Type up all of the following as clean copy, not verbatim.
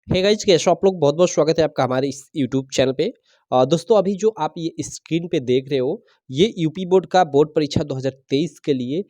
Hey guys, कैसे हो आप लोग? बहुत बहुत स्वागत है आपका हमारे इस यूट्यूब चैनल पे। दोस्तों, अभी जो आप ये स्क्रीन पे देख रहे हो, ये यूपी बोर्ड का बोर्ड परीक्षा 2023 के लिए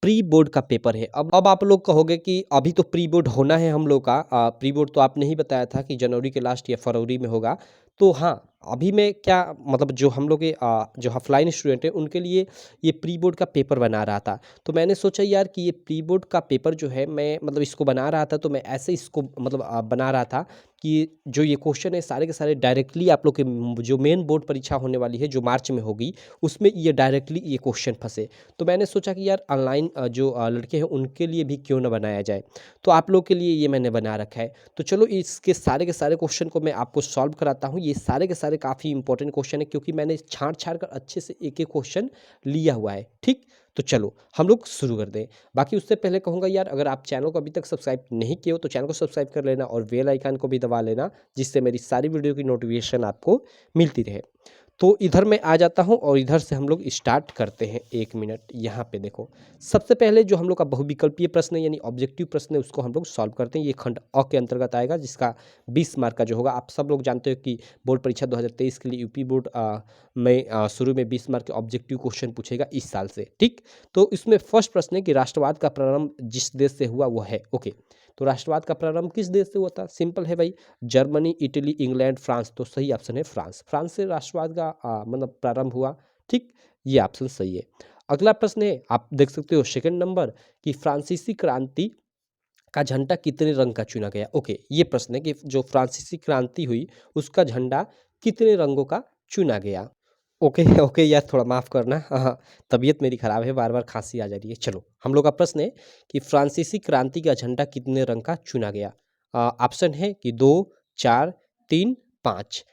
प्री बोर्ड का पेपर है। अब आप लोग कहोगे कि अभी तो प्री बोर्ड होना है हम लोग का। प्री बोर्ड तो आपने ही बताया था कि जनवरी के लास्ट या फरवरी में होगा। तो हाँ, अभी मैं क्या मतलब जो हम लोग के जो ऑफलाइन स्टूडेंट हैं उनके लिए ये प्री बोर्ड का पेपर बना रहा था। तो मैंने सोचा यार कि ये प्री बोर्ड का पेपर जो है, मैं मतलब इसको बना रहा था, तो मैं ऐसे इसको मतलब बना रहा था कि जो ये क्वेश्चन है सारे के सारे डायरेक्टली आप लोग के जो मेन बोर्ड परीक्षा होने वाली है जो मार्च में होगी, उसमें ये डायरेक्टली ये क्वेश्चन फंसे। तो मैंने सोचा कि यार ऑनलाइन जो लड़के हैं उनके लिए भी क्यों ना बनाया जाए। तो आप लोग के लिए ये मैंने बना रखा है। तो चलो इसके सारे के सारे क्वेश्चन को मैं आपको सॉल्व कराता हूँ। ये सारे के सारे काफ़ी इंपॉर्टेंट क्वेश्चन है, क्योंकि मैंने छाँट छाँट कर अच्छे से एक एक क्वेश्चन लिया हुआ है। ठीक, तो चलो हम लोग शुरू कर दें। बाकी उससे पहले कहूँगा यार, अगर आप चैनल को अभी तक सब्सक्राइब नहीं किए हो तो चैनल को सब्सक्राइब कर लेना और बेल आइकन को भी दबा लेना, जिससे मेरी सारी वीडियो की नोटिफिकेशन आपको मिलती रहे। तो इधर मैं आ जाता हूँ और इधर से हम लोग स्टार्ट करते हैं। 1 मिनट, यहाँ पे देखो। सबसे पहले जो हम लोग का बहुविकल्पीय प्रश्न है यानी ऑब्जेक्टिव प्रश्न है, उसको हम लोग सॉल्व करते हैं। ये खंड अ के अंतर्गत आएगा, जिसका 20 मार्क का जो होगा। आप सब लोग जानते हो कि बोर्ड परीक्षा 2023 के लिए यूपी बोर्ड में शुरू में 20 मार्क के ऑब्जेक्टिव क्वेश्चन पूछेगा इस साल से। ठीक, तो इसमें फर्स्ट प्रश्न है कि राष्ट्रवाद का प्रारंभ जिस देश से हुआ वो है। ओके, तो राष्ट्रवाद का प्रारंभ किस देश से हुआ था? सिंपल है भाई, जर्मनी, इटली, इंग्लैंड, फ्रांस। तो सही ऑप्शन है फ्रांस। फ्रांस से राष्ट्रवाद का मतलब प्रारंभ हुआ। ठीक, ये ऑप्शन सही है। अगला प्रश्न है, आप देख सकते हो सेकंड नंबर, कि फ्रांसीसी क्रांति का झंडा कितने रंग का चुना गया? ओके, ये प्रश्न है कि जो फ्रांसीसी क्रांति हुई उसका झंडा कितने रंगों का चुना गया? ओके ओके यार, थोड़ा माफ़ करना। हाँ हाँ, तबीयत मेरी ख़राब है, बार बार खांसी आ जा रही है। चलो, हम लोग का प्रश्न है कि फ्रांसीसी क्रांति का झंडा कितने रंग का चुना गया? ऑप्शन है कि 2, 4, 3, 5।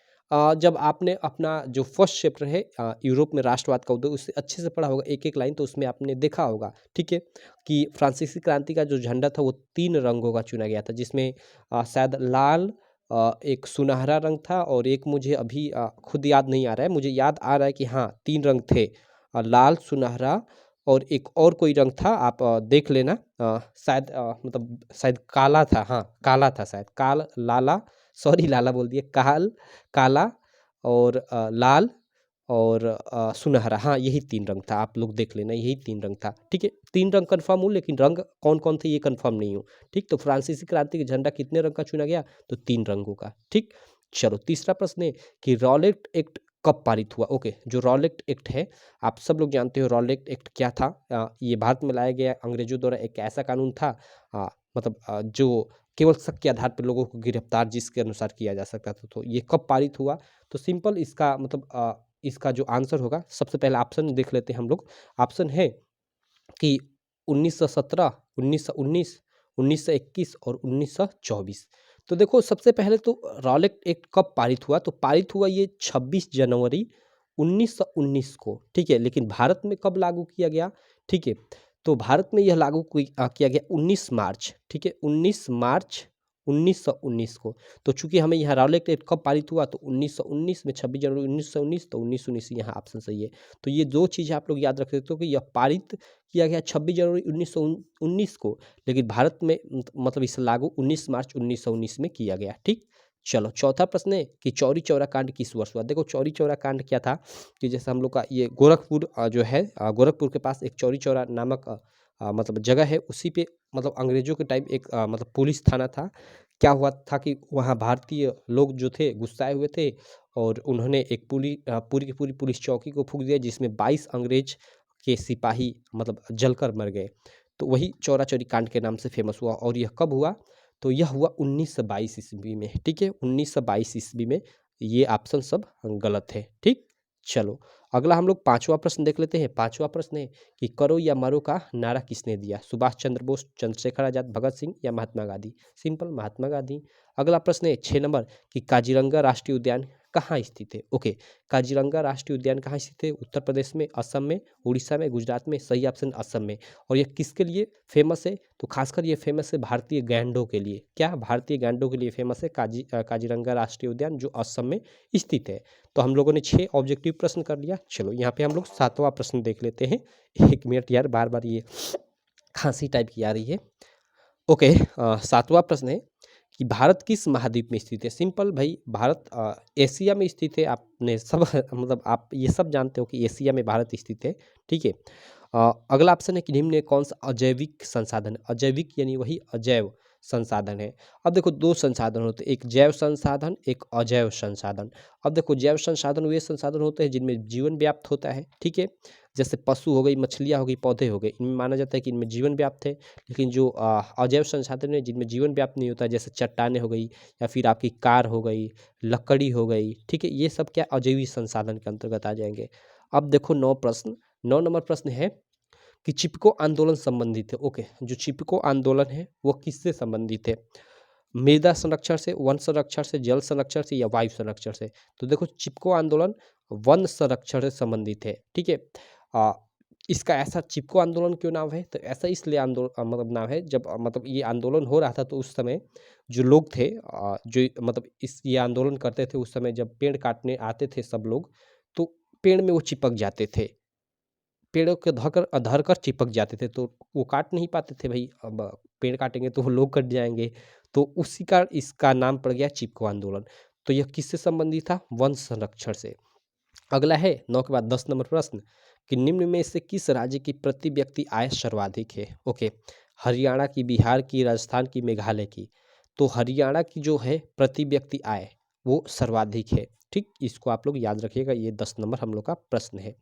जब आपने अपना जो फर्स्ट चैप्टर है यूरोप में राष्ट्रवाद का उदय, उससे अच्छे से पढ़ा होगा एक एक लाइन, तो उसमें आपने देखा होगा। ठीक है, कि फ्रांसीसी क्रांति का जो झंडा था वो 3 रंगों का चुना गया था, जिसमें शायद लाल, एक सुनहरा रंग था, और एक मुझे अभी खुद याद नहीं आ रहा है। मुझे याद आ रहा है कि हाँ 3 रंग थे, लाल, सुनहरा और एक और कोई रंग था। आप देख लेना। शायद मतलब शायद काला था। हाँ, काला था शायद, लाला, सॉरी लाला बोल दिया, काला और लाल और सुनहरा। हाँ, यही 3 रंग था, आप लोग देख लेना, यही 3 रंग था। ठीक है, 3 रंग कन्फर्म हूँ, लेकिन रंग कौन-कौन थे ये कन्फर्म नहीं हूँ। ठीक, तो फ्रांसीसी क्रांति का झंडा कितने रंग का चुना गया? तो 3 रंगों का। ठीक, चलो तीसरा प्रश्न है कि रॉलेट एक्ट कब पारित हुआ? ओके, जो रॉलेट एक्ट है, आप सब लोग जानते हो रॉलेट एक्ट क्या था। ये भारत में लाया गया अंग्रेजों द्वारा एक ऐसा कानून था, मतलब जो केवल शक के आधार पर लोगों को गिरफ्तार जिसके अनुसार किया जा सकता था। तो ये कब पारित हुआ? तो सिंपल इसका मतलब इसका जो आंसर होगा, सबसे पहला ऑप्शन देख लेते हैं हम लोग। ऑप्शन है कि 1917, 1919, 1921 और 1924। तो देखो, सबसे पहले तो रॉलेट एक्ट कब पारित हुआ? तो पारित हुआ ये 26 जनवरी 1919 को। ठीक है, लेकिन भारत में कब लागू किया गया? ठीक है, तो भारत में यह लागू किया गया 19 मार्च। ठीक है, 19 मार्च 1919 को। तो चूंकि हमें यहाँ रॉलेट एक्ट कब पारित हुआ, तो 1919 में 26 जनवरी 1919, तो 1919 यहाँ ऑप्शन सही है। तो ये दो चीज़ें आप लोग याद रख सकते हो कि यह पारित किया गया 26 जनवरी 1919 को, लेकिन भारत में मतलब इसे लागू 19 मार्च 1919 में किया गया। ठीक, चलो चौथा प्रश्न है कि चौरी चौरा कांड किस वर्ष हुआ? देखो, चौरी चौरा कांड क्या था कि जैसे हम लोग का ये गोरखपुर जो है, गोरखपुर के पास एक चौरी चौरा नामक मतलब जगह है, उसी पे मतलब अंग्रेजों के टाइम एक मतलब पुलिस थाना था। क्या हुआ था कि वहाँ भारतीय लोग जो थे गुस्साए हुए थे, और उन्होंने एक पूरी की पूरी पुलिस चौकी को फूँक दिया, जिसमें 22 अंग्रेज के सिपाही मतलब जलकर मर गए। तो वही चौरा चौरी कांड के नाम से फेमस हुआ। और यह कब हुआ? तो यह हुआ 1922 ईस्वी में। ठीक है, 1922 ईस्वी में। ये ऑप्शन सब गलत है। ठीक, चलो अगला हम लोग पांचवा प्रश्न देख लेते हैं। पांचवा प्रश्न है कि करो या मरो का नारा किसने दिया? सुभाष चंद्र बोस, चंद्रशेखर आजाद, भगत सिंह या महात्मा गांधी? सिंपल, महात्मा गांधी। अगला प्रश्न है 6 नंबर, कि काजीरंगा राष्ट्रीय उद्यान कहाँ स्थित है? ओके, काजीरंगा राष्ट्रीय उद्यान कहाँ स्थित है? उत्तर प्रदेश में, असम में, उड़ीसा में, गुजरात में? सही ऑप्शन असम में। और यह किसके लिए फेमस है? तो खासकर ये फेमस है भारतीय गैंडों के लिए। क्या? भारतीय गैंडों के लिए फेमस है काजीरंगा राष्ट्रीय उद्यान, जो असम में स्थित है। तो हम लोगों ने 6 ऑब्जेक्टिव प्रश्न कर लिया। चलो यहाँ पे हम लोग 7वां प्रश्न देख लेते हैं। 1 मिनट यार, बार बार ये खांसी टाइप की आ रही है। ओके, 7वां प्रश्न है कि भारत किस महाद्वीप में स्थित है? सिंपल भाई, भारत एशिया में स्थित है। आपने सब मतलब आप ये सब जानते हो कि एशिया में भारत स्थित है, ठीक है। अगला ऑप्शन है कि निम्न में कौन सा अजैविक संसाधन है? अजैविक यानी वही अजैव संसाधन है। अब देखो दो संसाधन होते हैं, एक जैव संसाधन, एक अजैव संसाधन। अब देखो जैव संसाधन वे संसाधन होते हैं जिनमें जीवन व्याप्त होता है, ठीक है। जैसे पशु हो गई, मछलियाँ हो गई, पौधे हो गए, इनमें माना जाता है कि इनमें जीवन व्याप्त है। लेकिन जो अजैव संसाधन है जिनमें जीवन व्याप्त नहीं होता है, जैसे चट्टानें हो गई या फिर आपकी कार हो गई, लकड़ी हो गई, ठीक है, ये सब क्या अजैविक संसाधन के अंतर्गत आ जाएंगे। अब देखो 9 नंबर प्रश्न है कि चिपको आंदोलन संबंधित है। ओके, जो चिपको आंदोलन है वो किससे संबंधित है? मृदा संरक्षण से, वन संरक्षण से, जल संरक्षण से या वायु संरक्षण से? तो देखो चिपको आंदोलन वन संरक्षण से संबंधित है, ठीक है। आ, इसका ऐसा चिपको आंदोलन क्यों नाम है? तो ऐसा इसलिए आंदोलन मतलब नाम है, जब मतलब ये आंदोलन हो रहा था तो उस समय जो लोग थे जो मतलब इस ये आंदोलन करते थे, उस समय जब पेड़ काटने आते थे सब लोग, तो पेड़ में वो चिपक जाते थे, पेड़ों के धर कर चिपक जाते थे, तो वो काट नहीं पाते थे भाई। अब पेड़ काटेंगे तो वो लोग कट जाएंगे, तो उसी का इसका नाम पड़ गया चिपको आंदोलन। तो यह किससे संबंधित था? वन संरक्षण से। अगला है 9 के बाद 10 नंबर प्रश्न कि निम्न में से किस राज्य की प्रति व्यक्ति आय सर्वाधिक है? ओके, हरियाणा की, बिहार की, राजस्थान की, मेघालय की। तो हरियाणा की जो है प्रति व्यक्ति आय वो सर्वाधिक है, ठीक। इसको आप लोग याद रखिएगा, ये 10 नंबर हम लोग का प्रश्न है।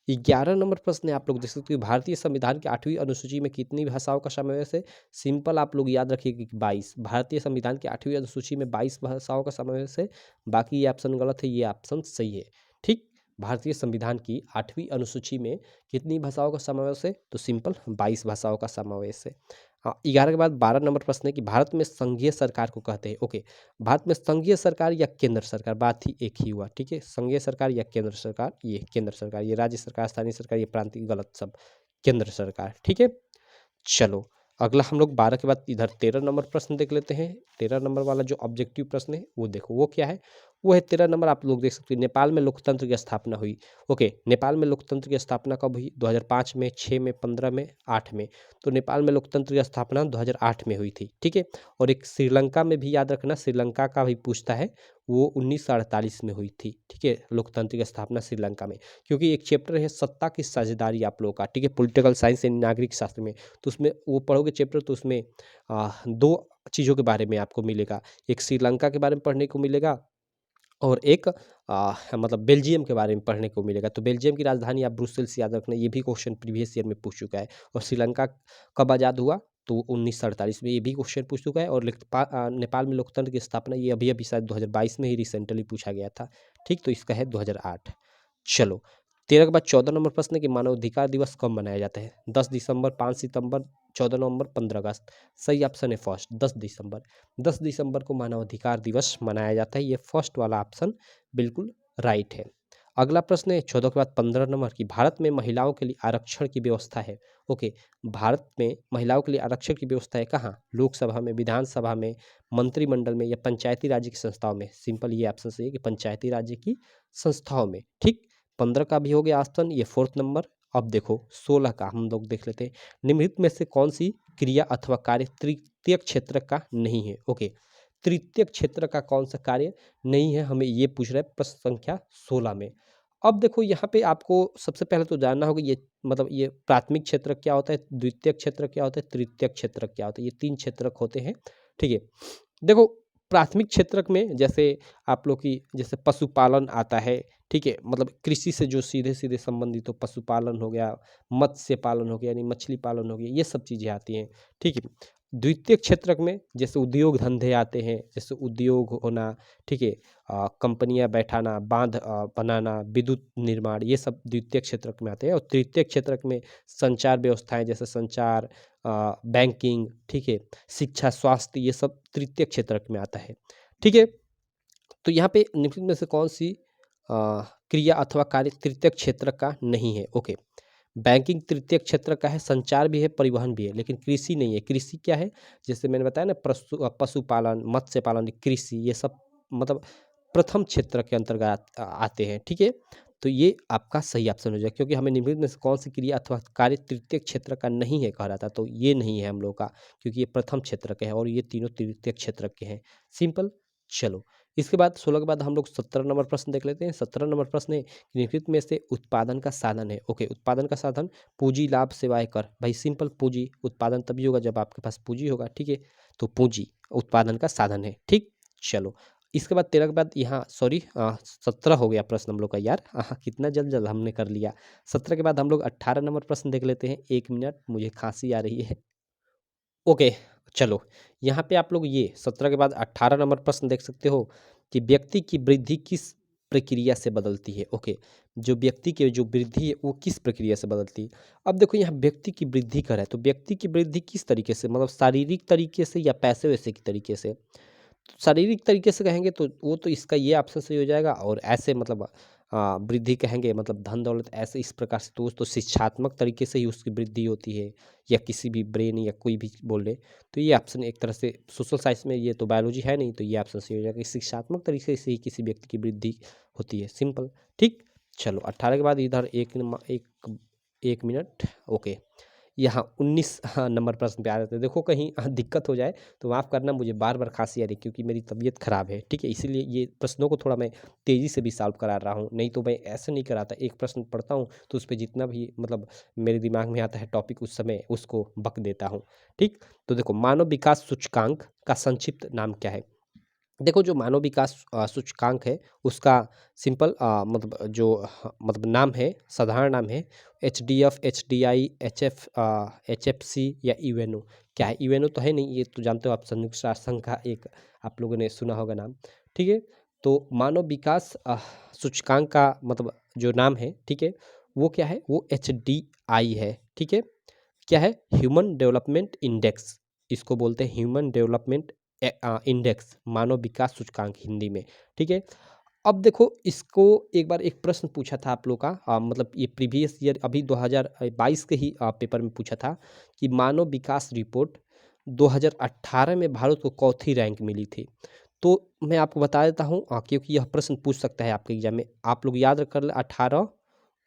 11 नंबर प्रश्न है, आप लोग देख सकते हो भारतीय संविधान की 8वीं अनुसूची में कितनी भाषाओं का समावेश है? सिंपल आप लोग याद रखिएगा कि 22। भारतीय संविधान की 8वीं अनुसूची में 22 भाषाओं का समावेश है। बाकी ये ऑप्शन गलत है, ये ऑप्शन सही है, ठीक। भारतीय संविधान की 8वीं अनुसूची में कितनी भाषाओं का समावेश है? तो सिंपल 22 भाषाओं का समावेश है। 11 के बाद 12 नंबर प्रश्न है कि भारत में संघीय सरकार को कहते हैं। ओके, भारत में संघीय सरकार या केंद्र सरकार, बात ही एक ही हुआ, ठीक है। संघीय सरकार या केंद्र सरकार, ये केंद्र सरकार, ये राज्य सरकार, स्थानीय सरकार, ये प्रांतीय, गलत सब केंद्र सरकार, ठीक है। चलो अगला हम लोग 12 के बाद इधर 13 नंबर प्रश्न देख लेते हैं। 13 नंबर वाला जो ऑब्जेक्टिव प्रश्न है वो देखो, वो क्या है? वो है 13 नंबर, आप लोग देख सकते हैं, नेपाल में लोकतंत्र की स्थापना हुई। ओके, नेपाल में लोकतंत्र की स्थापना कब हुई? 2005 में, 6 में, 15 में, 8 में। तो नेपाल में लोकतंत्र की स्थापना 2008 में हुई थी, ठीक है। और एक श्रीलंका में भी याद रखना, श्रीलंका का भी पूछता है, वो 1948 में हुई थी, ठीक है, लोकतंत्र की स्थापना श्रीलंका में। क्योंकि एक चैप्टर है सत्ता की साझेदारी आप लोगों का, ठीक है, पॉलिटिकल साइंस एंड नागरिक शास्त्र में, तो उसमें वो पढ़ोगे चैप्टर, तो उसमें दो चीज़ों के बारे में आपको मिलेगा, एक श्रीलंका के बारे में पढ़ने को मिलेगा और एक मतलब बेल्जियम के बारे में पढ़ने को मिलेगा। तो बेल्जियम की राजधानी आप ब्रुसेल्स याद रखना, ये भी क्वेश्चन प्रीवियस ईयर में पूछ चुका है। और श्रीलंका कब आज़ाद हुआ? तो 1947 में, ये भी क्वेश्चन पूछ चुका है। और नेपाल में लोकतंत्र की स्थापना, ये अभी अभी शायद 2022 में ही रिसेंटली पूछा गया था, ठीक। तो इसका है 2008। चलो 13 के बाद 14 नंबर प्रश्न है कि मानवाधिकार दिवस कब मनाया जाता है? 10 दिसंबर, 5 सितंबर, 14 नवंबर, 15 अगस्त। सही ऑप्शन है फर्स्ट, 10 दिसंबर। 10 दिसंबर को मानवाधिकार दिवस मनाया जाता है, ये फर्स्ट वाला ऑप्शन बिल्कुल राइट है। अगला प्रश्न है 14 के बाद 15 नंबर की भारत में महिलाओं के लिए आरक्षण की व्यवस्था है। ओके, भारत में महिलाओं के लिए आरक्षण की व्यवस्था है कहाँ? लोकसभा में, विधानसभा में, मंत्रिमंडल में या पंचायती राज्य की संस्थाओं में? सिंपल ये ऑप्शन सही है कि पंचायती राज्य की संस्थाओं में, ठीक। 15 का भी हो गया ऑप्शन, ये फोर्थ नंबर। अब देखो 16 का हम लोग देख लेते हैं, निम्नलिखित में से कौन सी क्रिया अथवा कार्य तृतीय क्षेत्र का नहीं है? ओके, तृतीय क्षेत्र का कौन सा कार्य नहीं है, हमें ये पूछ रहा है प्रश्न संख्या 16 में। अब देखो यहाँ पे आपको सबसे पहले तो जानना होगा ये मतलब ये प्राथमिक क्षेत्र क्या होता है, द्वितीय क्षेत्र क्या होता है, तृतीय क्षेत्र क्या होता है, ये 3 क्षेत्रक होते हैं, ठीक है। देखो प्राथमिक क्षेत्रक में जैसे आप लोग की जैसे पशुपालन आता है, ठीक है, मतलब कृषि से जो सीधे सीधे संबंधित हो, पशुपालन हो गया, मत्स्य पालन हो गया, यानी मछली पालन हो गया, ये सब चीज़ें आती हैं, ठीक है। द्वितीय क्षेत्रक में जैसे उद्योग धंधे आते हैं, जैसे उद्योग होना, ठीक है, कंपनियां बैठाना, बांध बनाना, विद्युत निर्माण, ये सब द्वितीय क्षेत्रक में आते हैं। और तृतीय क्षेत्रक में संचार व्यवस्थाएं, जैसे संचार, बैंकिंग, ठीक है, शिक्षा, स्वास्थ्य, ये सब तृतीय क्षेत्रक में आता है, ठीक है। तो यहाँ पे निम्नलिखित में से कौन सी क्रिया अथवा कार्य तृतीय क्षेत्र का नहीं है? ओके, बैंकिंग तृतीय क्षेत्र का है, संचार भी है, परिवहन भी है, लेकिन कृषि नहीं है। कृषि क्या है? जैसे मैंने बताया ना, पशुपालन, मत्स्य पालन, कृषि, ये सब मतलब प्रथम क्षेत्र के अंतर्गत आते हैं, ठीक है। तो ये आपका सही ऑप्शन हो जाएगा, क्योंकि हमें निम्नलिखित में से कौन सी क्रिया अथवा कार्य तृतीयक क्षेत्र का नहीं है कह रहा था, तो ये नहीं है हम लोग का, क्योंकि ये प्रथम क्षेत्र के है और ये तीनों तृतीयक क्षेत्र के हैं। सिंपल। चलो, इसके बाद 16 के बाद हम लोग 17 नंबर प्रश्न देख लेते हैं। 17 नंबर प्रश्न है, निम्नलिखित में से उत्पादन का साधन है। ओके, उत्पादन का साधन पूंजी, लाभ, सेवाएं, कर। भाई सिंपल, पूंजी उत्पादन तभी होगा जब आपके पास पूंजी होगा, ठीक है। तो पूंजी उत्पादन का साधन है, ठीक। चलो, इसके बाद 13 के बाद यहाँ सॉरी 17 हो गया प्रश्न हम लोग का यार, कितना जल्द जल्द हमने कर लिया। 17 के बाद हम लोग 18 नंबर प्रश्न देख लेते हैं। 1 मिनट, मुझे खांसी आ रही है। ओके, चलो, यहाँ पे आप लोग ये 17 के बाद 18 नंबर प्रश्न देख सकते हो कि व्यक्ति की वृद्धि किस प्रक्रिया से बदलती है। ओके, जो व्यक्ति की जो वृद्धि है वो किस प्रक्रिया से बदलती है। अब देखो यहाँ व्यक्ति की वृद्धि कर है, तो व्यक्ति की वृद्धि किस तरीके से, मतलब शारीरिक तरीके से या पैसे वैसे की तरीके से। शारीरिक तरीके से कहेंगे तो वो तो इसका ये ऑप्शन सही हो जाएगा, और ऐसे मतलब वृद्धि कहेंगे मतलब धन दौलत ऐसे इस प्रकार से, तो शिक्षात्मक तरीके से ही उसकी वृद्धि होती है, या किसी भी ब्रेन या कोई भी बोल ले, तो ये ऑप्शन एक तरह से सोशल साइंस में, ये तो बायोलॉजी है नहीं, तो ये ऑप्शन सही हो जाएगा कि शिक्षात्मक तरीके से ही किसी व्यक्ति की वृद्धि होती है। सिंपल, ठीक। चलो, 18 के बाद इधर एक मिनट। ओके, यहाँ 19 नंबर प्रश्न पे आ रहे थे। देखो कहीं दिक्कत हो जाए तो माफ़ करना, मुझे बार बार खांसी आ रही, क्योंकि मेरी तबीयत ख़राब है, ठीक है। इसीलिए ये प्रश्नों को थोड़ा मैं तेज़ी से भी सॉल्व करा रहा हूँ, नहीं तो मैं ऐसे नहीं कराता। एक प्रश्न पढ़ता हूँ तो उस पर जितना भी मतलब मेरे दिमाग में आता है टॉपिक, उस समय उसको बक देता हूँ, ठीक। तो देखो, मानव विकास सूचकांक का संक्षिप्त नाम क्या है। देखो, जो मानव विकास सूचकांक है उसका सिंपल मतलब जो मतलब नाम है, साधारण नाम है HDF, HDI, HF, HFC या यूएनओ। क्या है यूएनओ तो है नहीं, ये तो जानते हो आप, संयुक्त राष्ट्र संघ का एक, आप लोगों ने सुना होगा नाम, ठीक है। तो मानव विकास सूचकांक का मतलब जो नाम है, ठीक है, वो क्या है, वो HDI है, ठीक है। क्या है, ह्यूमन डेवलपमेंट इंडेक्स, इसको बोलते हैं ह्यूमन डेवलपमेंट इंडेक्स, मानव विकास सूचकांक हिंदी में, ठीक है। अब देखो, इसको एक बार एक प्रश्न पूछा था आप लोग का, मतलब ये प्रीवियस ईयर अभी 2022 के ही पेपर में पूछा था कि मानव विकास रिपोर्ट 2018 में भारत को चौथी रैंक मिली थी। तो मैं आपको बता देता हूँ, क्योंकि यह प्रश्न पूछ सकता है आपके एग्जाम में, आप लोग याद कर ले, 18,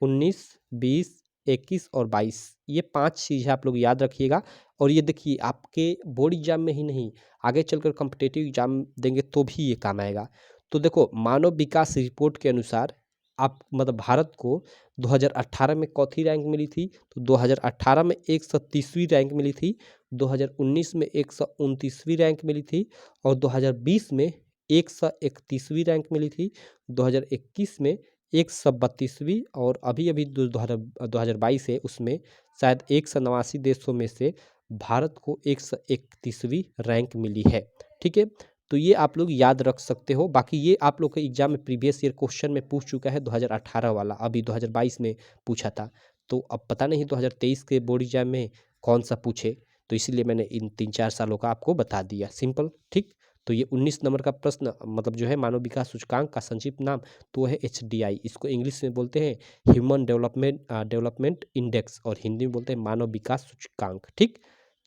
19, 20, 21 और 22, ये 5 चीज़ें आप लोग याद रखिएगा। और ये देखिए, आपके बोर्ड एग्जाम में ही नहीं, आगे चलकर कॉम्पिटिटिव एग्जाम देंगे तो भी ये काम आएगा। तो देखो, मानव विकास रिपोर्ट के अनुसार आप मतलब भारत को 2018 में चौथी रैंक मिली थी, तो 2018 में 130वीं रैंक मिली थी, 2019 में 129वीं रैंक मिली थी, और 2020 में 131वीं रैंक मिली थी, 2021 में 132वीं, और अभी अभी 2022 है उसमें शायद 189 देशों में से भारत को 131वीं रैंक मिली है, ठीक है। तो ये आप लोग याद रख सकते हो। बाकी ये आप लोग के एग्जाम में प्रीवियस ईयर क्वेश्चन में पूछ चुका है 2018 वाला, अभी 2022 में पूछा था, तो अब पता नहीं 2023 के बोर्ड एग्जाम में कौन सा पूछे, तो इसीलिए मैंने इन 3-4 सालों का आपको बता दिया, सिंपल, ठीक। तो ये 19 नंबर का प्रश्न मतलब जो है मानव विकास सूचकांक का संक्षिप्त नाम तो है HDI, इसको इंग्लिश में बोलते हैं ह्यूमन डेवलपमेंट इंडेक्स, और हिंदी में बोलते हैं मानव विकास सूचकांक, ठीक।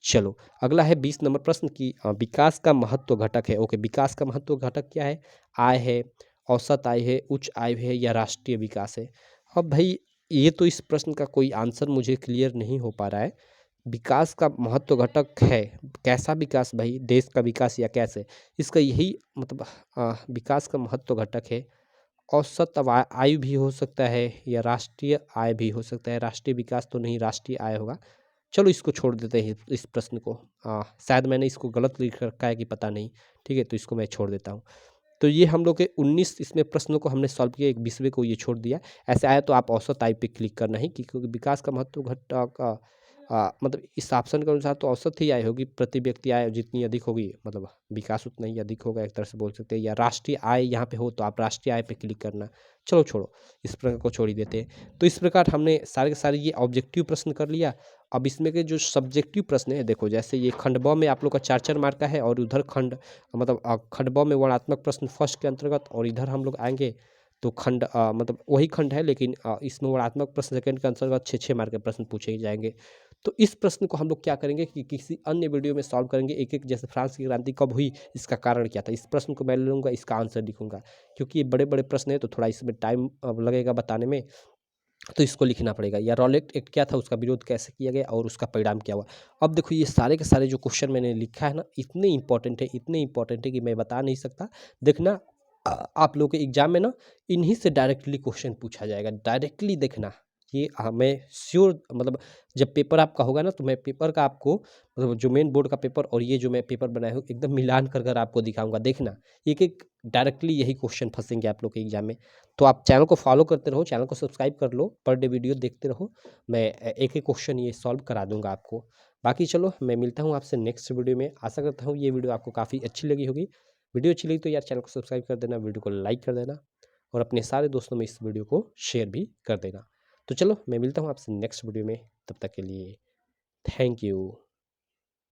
चलो, अगला है 20 नंबर प्रश्न की विकास का महत्व घटक है। ओके, विकास का महत्व घटक क्या है, आय है, औसत आय है, उच्च आय है, या राष्ट्रीय विकास है। अब भाई ये तो इस प्रश्न का कोई आंसर मुझे क्लियर नहीं हो पा रहा है। विकास का महत्व घटक है, कैसा विकास भाई, देश का विकास या कैसे, इसका यही मतलब विकास का महत्व घटक है। औसत आयु भी हो सकता है, या राष्ट्रीय आय भी हो सकता है, राष्ट्रीय विकास तो नहीं, राष्ट्रीय आय होगा। चलो, इसको छोड़ देते हैं इस प्रश्न को, शायद मैंने इसको गलत लिख रखा है कि पता नहीं, ठीक है, तो इसको मैं छोड़ देता हूँ। तो ये हम लोग के 19 इसमें प्रश्नों को हमने सॉल्व किया, एक 20वें को ये छोड़ दिया। ऐसे आया तो आप औसत आय पे क्लिक करना ही, क्योंकि विकास का महत्व घटक मतलब इस ऑप्शन के अनुसार तो औसत ही आय होगी, प्रति व्यक्ति आय जितनी अधिक होगी मतलब विकास उतना ही अधिक होगा, एक तरह से बोल सकते हैं, या राष्ट्रीय आय यहाँ पे हो तो आप राष्ट्रीय आय पे क्लिक करना। चलो छोड़ो, इस प्रकार को छोड़ ही देते हैं। तो इस प्रकार हमने सारे के सारे ये ऑब्जेक्टिव प्रश्न कर लिया। अब इसमें के जो सब्जेक्टिव प्रश्न है, देखो जैसे ये खंड ब में आप लोग का 4-4 मार्क का है, और उधर खंड मतलब खंड ब में वर्णात्मक प्रश्न फर्स्ट के अंतर्गत, और इधर हम लोग आएंगे तो खंड मतलब वही खंड है, लेकिन इसमें वर्णात्मक प्रश्न सेकंड के अंतर्गत 6-6 मार्क के प्रश्न पूछे जाएंगे। तो इस प्रश्न को हम लोग क्या करेंगे कि किसी अन्य वीडियो में सॉल्व करेंगे एक एक, जैसे फ्रांस की क्रांति कब हुई, इसका कारण क्या था। इस प्रश्न को मैं ले लूँगा, इसका आंसर लिखूंगा, क्योंकि ये बड़े बड़े प्रश्न है तो थोड़ा इसमें टाइम लगेगा बताने में, तो इसको लिखना पड़ेगा। या रॉलेट एक्ट क्या था, उसका विरोध कैसे किया गया और उसका परिणाम क्या हुआ। अब देखो ये सारे के सारे जो क्वेश्चन मैंने लिखा है ना, इतने इंपॉर्टेंट है, इतने इंपॉर्टेंट है कि मैं बता नहीं सकता। देखना आप लोगों के एग्जाम में ना इन्हीं से डायरेक्टली क्वेश्चन पूछा जाएगा, डायरेक्टली देखना। ये मैं श्योर, मतलब जब पेपर आपका होगा ना तो मैं पेपर का आपको, मतलब जो मेन बोर्ड का पेपर और ये जो मैं पेपर बनाया हूँ एकदम मिलान कर कर आपको दिखाऊंगा। देखना एक एक डायरेक्टली यही क्वेश्चन फंसेंगे आप लोग के एग्जाम में। तो आप चैनल को फॉलो करते रहो, चैनल को सब्सक्राइब कर लो, पर डे वीडियो देखते रहो। मैं एक एक क्वेश्चन ये सॉल्व करा दूंगा आपको। बाकी चलो मैं मिलता हूँ आपसे नेक्स्ट वीडियो में। आशा करता हूँ ये वीडियो आपको काफ़ी अच्छी लगी होगी। वीडियो अच्छी लगी तो यार चैनल को सब्सक्राइब कर देना, वीडियो को लाइक कर देना और अपने सारे दोस्तों में इस वीडियो को शेयर भी कर देना। तो चलो मैं मिलता हूँ आपसे नेक्स्ट वीडियो में, तब तक के लिए थैंक यू।